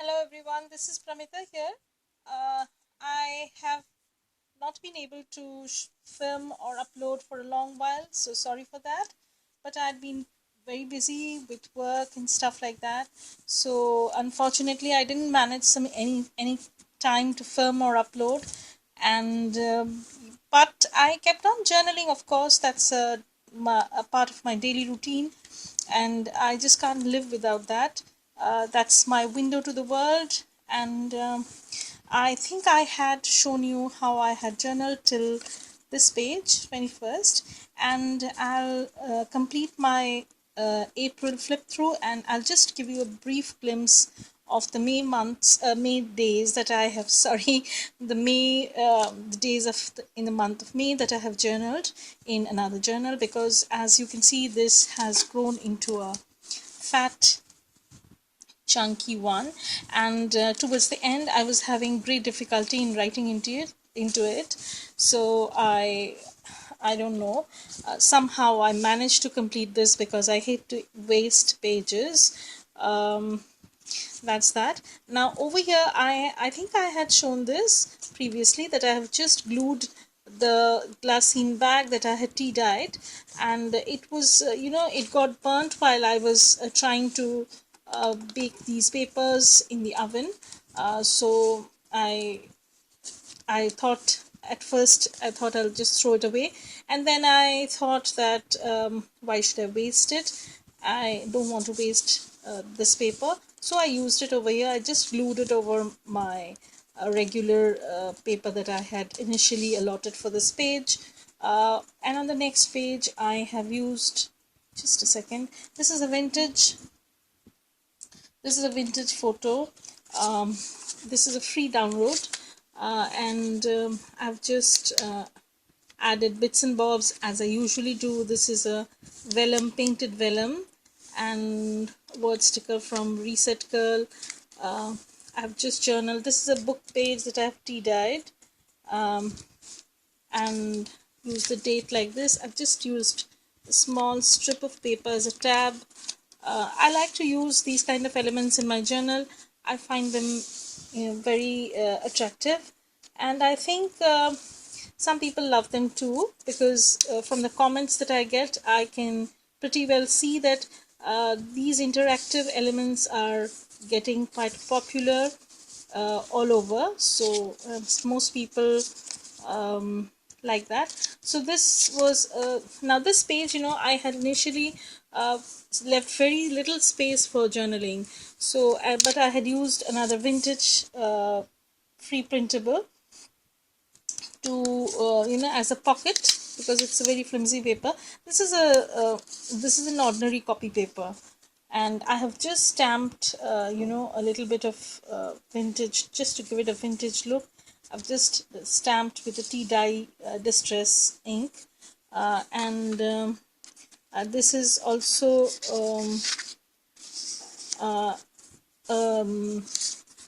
Hello everyone, this is Pramita here. I have not been able to film or upload for a long while, so sorry for that. But I'd been very busy with work and stuff like that. So unfortunately, I didn't manage any time to film or upload. And but I kept on journaling. Of course, that's a part of my daily routine, and I just can't live without that. That's my window to the world, and I think I had shown you how I had journaled till this page 21st, and I'll complete my April flip through, and I'll just give you a brief glimpse of the May days that I have, sorry, the days in the month of May that I have journaled in another journal, because as you can see, this has grown into a fat chunky one, and towards the end I was having great difficulty in writing into it. So I don't know, somehow I managed to complete this because I hate to waste pages. um, that's that. Now over here, I think I had shown this previously, that I have just glued the glassine bag that I had tea dyed, and it was it got burnt while I was trying to bake these papers in the oven. So I thought, at first I thought I'll just throw it away, and then I thought that why should I waste it? I don't want to waste this paper, so I used it over here. I just glued it over my regular paper that I had initially allotted for this page, and on the next page I have used, just a second, this is a vintage photo. um, this is a free download, and I've just added bits and bobs as I usually do. This is a vellum, painted vellum, and word sticker from Reset Girl. I've just journaled. This is a book page that I've tea dyed, um, and use the date like this. I've just used a small strip of paper as a tab. I like to use these kind of elements in my journal. I find them very attractive, and I think some people love them too, because from the comments that I get, I can pretty well see that these interactive elements are getting quite popular all over. So most people like that. So this was now this page, I had initially uh, left very little space for journaling. So but I had used another vintage free printable to as a pocket, because it's a very flimsy paper. This is an ordinary copy paper, and I have just stamped a little bit of vintage, just to give it a vintage look. I've just stamped with a tea dye distress ink, and this is also uh, um,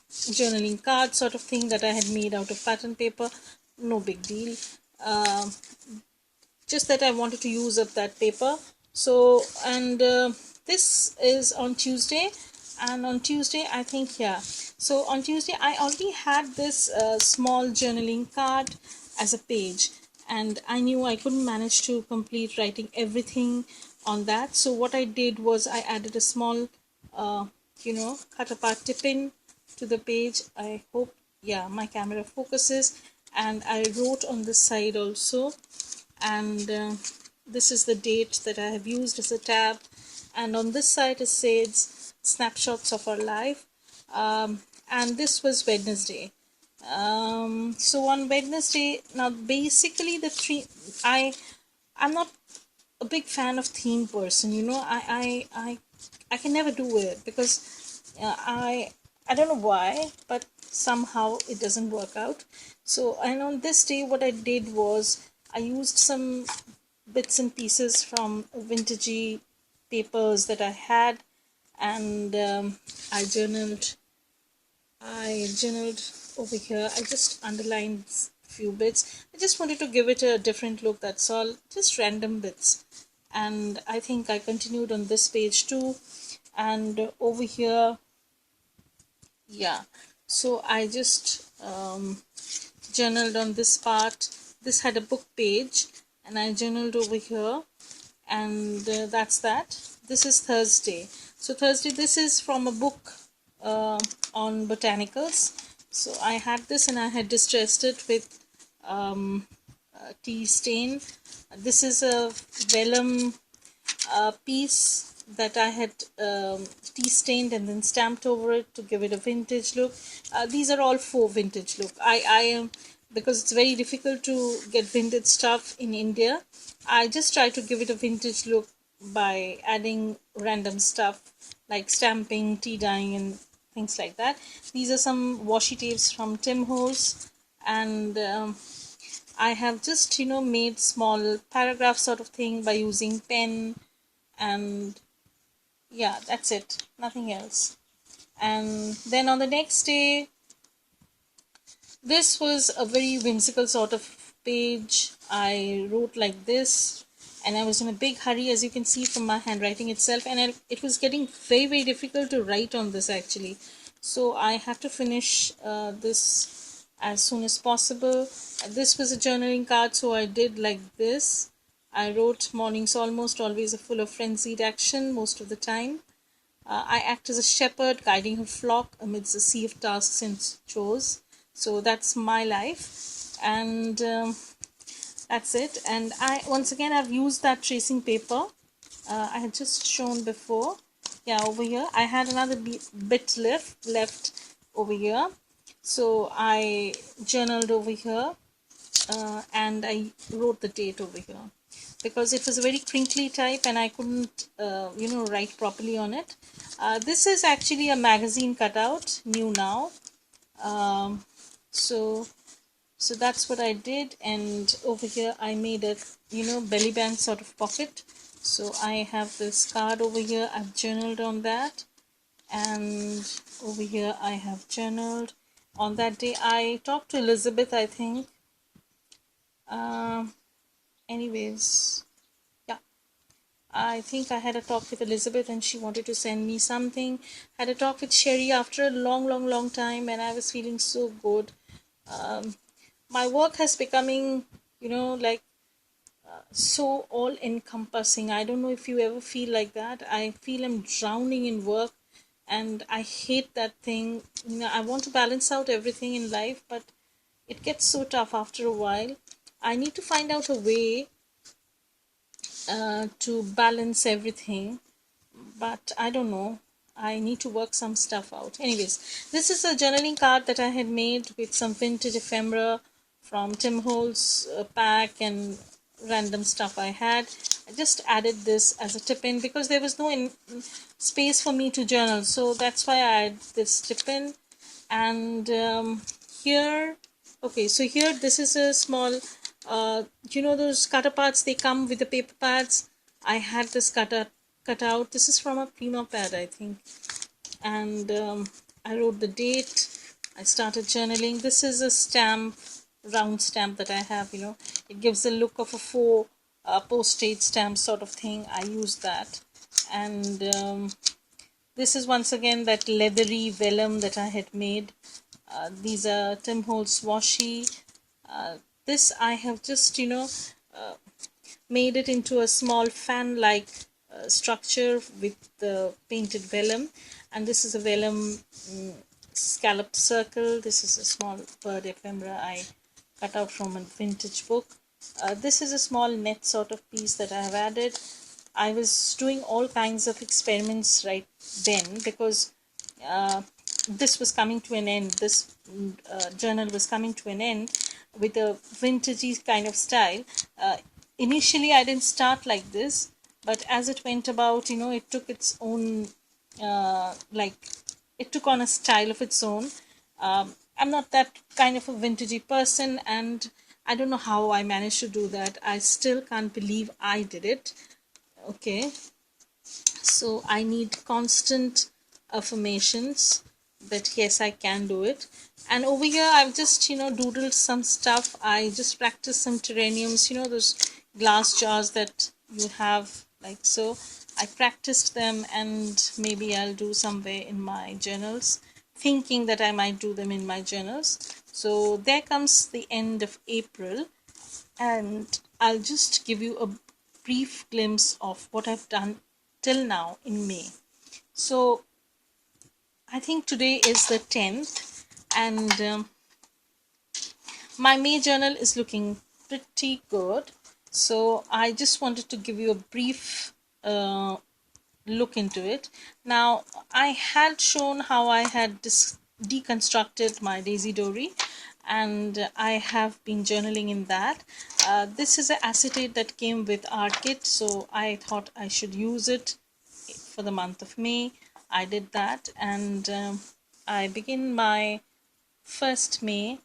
journaling card sort of thing that I had made out of pattern paper. No big deal. Um just that I wanted to use up that paper. So, and this is on Tuesday, and on Tuesday, I think, yeah. So on Tuesday, I already had this small journaling card as a page, and I knew I couldn't manage to complete writing everything on that. So what I did was I added a small, cut apart tip in to the page. I hope, yeah, my camera focuses, and I wrote on this side also, and this is the date that I have used as a tab, and on this side it says snapshots of our life, and this was Wednesday. So on Wednesday, now basically the three, I'm not a big fan of theme person, I can never do it, because I don't know why, but somehow it doesn't work out. So, and on this day, what I did was I used some bits and pieces from vintagey papers that I had, and I journaled over here. I just underlined a few bits. I just wanted to give it a different look, that's all, just random bits. And I think I continued on this page too. And over here, Yeah, so I just journaled on this part. This had a book page, and I journaled over here, and that's that. This is Thursday. So Thursday, this is from a book uh, on botanicals. So I had this, and I had distressed it with tea stain. This is a vellum piece that I had tea stained and then stamped over it to give it a vintage look. These are all faux vintage look. I am, because it's very difficult to get vintage stuff in India, I just try to give it a vintage look by adding random stuff like stamping, tea dyeing, and things like that. These are some washi tapes from Tim Holtz, and I have just made small paragraph sort of thing by using pen, and yeah, that's it, nothing else. And then on the next day, this was a very whimsical sort of page. I wrote like this, and I was in a big hurry, as you can see from my handwriting itself, and it was getting very, very difficult to write on this actually. So I had to finish this as soon as possible. This was a journaling card, so I did like this. I wrote, mornings almost always are full of frenzied action most of the time. I act as a shepherd guiding her flock amidst a sea of tasks and chores. So that's my life, and that's it. And I, once again, I've used that tracing paper I had just shown before. Yeah, over here I had another bit left over here, so I journaled over here, and I wrote the date over here because it was a very crinkly type and I couldn't write properly on it. This is actually a magazine cutout, New Now. um, so so that's what I did, and over here I made a belly band sort of pocket. So I have this card over here, I've journaled on that, and over here I have journaled on that day. I talked to Elizabeth, I think. um, Anyways, yeah, I think I had a talk with Elizabeth and she wanted to send me something. Had a talk with Sherry after a long, long, long time, and I was feeling so good. My work has becoming, like so all encompassing. I don't know if you ever feel like that. I feel I'm drowning in work, and I hate that thing. I want to balance out everything in life, but it gets so tough after a while. I need to find out a way to balance everything, but I don't know. I need to work some stuff out. Anyways, this is a journaling card that I had made with some vintage ephemera from Tim Holtz pack and random stuff I had. I just added this as a tip in because there was no space for me to journal, so that's why I added this tip in. And here, okay, so here this is a small those cutter pads, they come with the paper pads. I had this cut out. This is from a Prima pad, I think, and I wrote the date. I started journaling. This is a stamp, round stamp that I have. It gives the look of a faux postage stamp sort of thing. I use that, and this is once again that leathery vellum that I had made. These are Tim Holtz washi. This I have just made it into a small fan like structure with the painted vellum, and this is a vellum scalloped circle. This is a small bird ephemera I cut out from a vintage book. This is a small net sort of piece that I have added. I was doing all kinds of experiments right then because uh, this was coming to an end. This journal was coming to an end with a vintagey kind of style. Initially, I didn't start like this, but as it went about, it took its own, like, it took on a style of its own. I'm not that kind of a vintagey person, and I don't know how I managed to do that. I still can't believe I did it. Okay, so I need constant affirmations that yes, I can do it. And over here I've just doodled some stuff. I just practiced some terrariums, those glass jars that you have, like so. I practiced them, and maybe I'll do somewhere in my journals. thinking that I might do them in my journals. So there comes the end of April, and I'll just give you a brief glimpse of what I've done till now in May. So I think today is the 10th, and my May journal is looking pretty good. So I just wanted to give you a brief look into it. Now, I had shown how I had deconstructed my Daisy Dory, and I have been journaling in that. This is an acetate that came with our kit, so I thought I should use it for the month of May. I did that, and I begin my 1st May.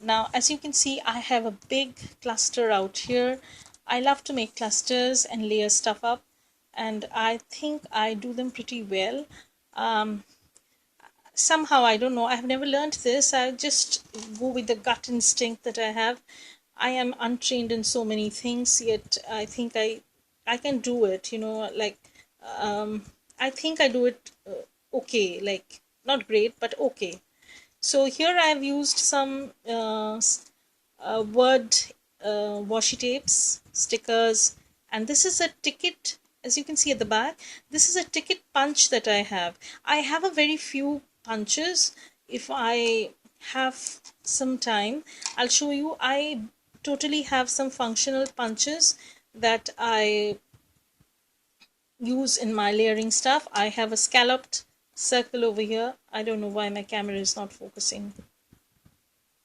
Now, as you can see, I have a big cluster out here. I love to make clusters and layer stuff up, and I think I do them pretty well. Somehow, I don't know, I've never learned this. I just go with the gut instinct that I have. I am untrained in so many things, yet I think I can do it, like I think I do it okay, like not great, but okay. So here I've used some word washi tapes, stickers, and this is a ticket. As you can see at the back, this is a ticket punch that I have. I have a very few punches. If I have some time, I'll show you. I totally have some functional punches that I use in my layering stuff. I have a scalloped circle over here. I don't know why my camera is not focusing.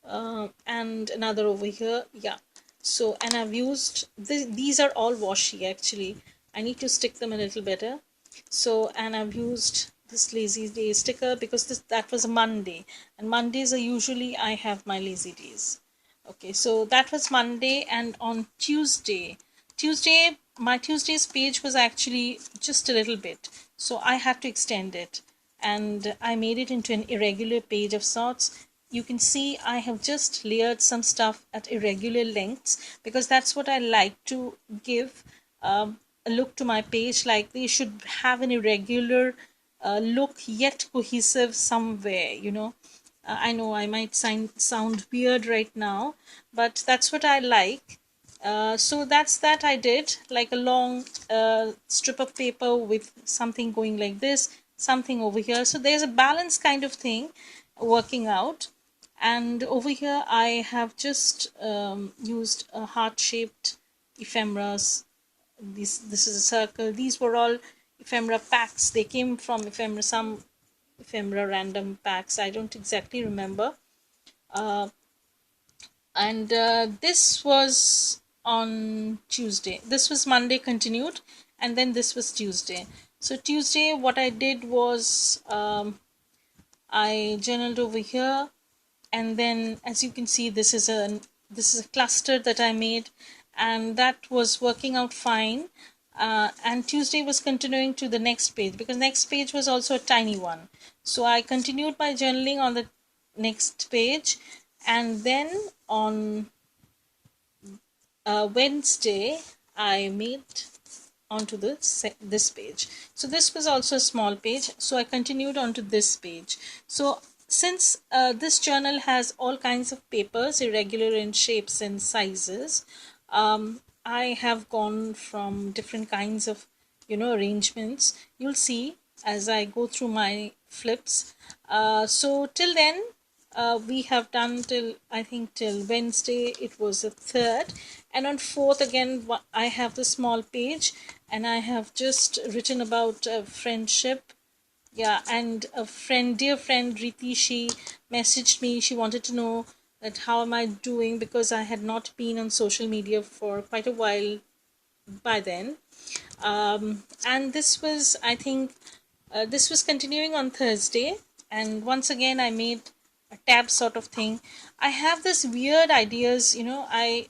And another over here, yeah. So, and I've used these are all washi actually. I need to stick them a little better. So, and I've used this lazy day sticker because that was a Monday, and Mondays are usually I have my lazy days. Okay, so that was Monday, and on Tuesday, my Tuesday's page was actually just a little bit, so I had to extend it, and I made it into an irregular page of sorts. You can see I have just layered some stuff at irregular lengths because that's what I like to give a look to my page, like they should have an irregular look yet cohesive somewhere. I know I might sound weird right now, but that's what I like. So that's that I did, like a long strip of paper with something going like this, something over here. So there's a balance kind of thing working out. And over here I have just used a heart-shaped ephemeras. This is a circle. These were all ephemera packs. They came from some ephemera random packs. I don't exactly remember. And this was on Tuesday. This was Monday continued, and then this was Tuesday. So Tuesday, what I did was I journaled over here, and then as you can see, this is a cluster that I made, and that was working out fine. And Tuesday was continuing to the next page because next page was also a tiny one. So I continued my journaling on the next page, and then on Wednesday I made onto this page. So this was also a small page, so I continued onto this page. So since this journal has all kinds of papers, irregular in shapes and sizes, I have gone from different kinds of arrangements. You'll see as I go through my flips. So till then we have done till I think till Wednesday it was the 3rd, and on 4th again I have the small page, and I have just written about friendship. Yeah, and a dear friend Riti, she messaged me. She wanted to know that how am I doing, because I had not been on social media for quite a while by then. And this was, I think, this was continuing on Thursday, and once again I made a tab sort of thing. I have this weird ideas, I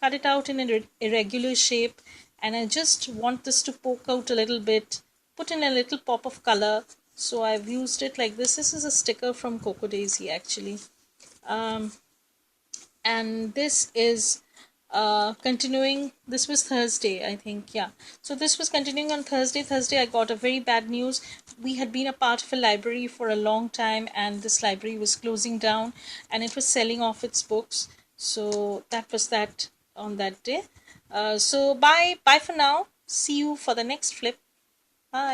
cut it out in an irregular shape, and I just want this to poke out a little bit, put in a little pop of color. So I've used it like this. This is a sticker from Coco Daisy actually. And this is continuing, this was Thursday, I think, yeah. So this was continuing on Thursday. I got a very bad news. We had been a part of a library for a long time, and this library was closing down, and it was selling off its books. So that was that on that day. So bye for now. See you for the next flip.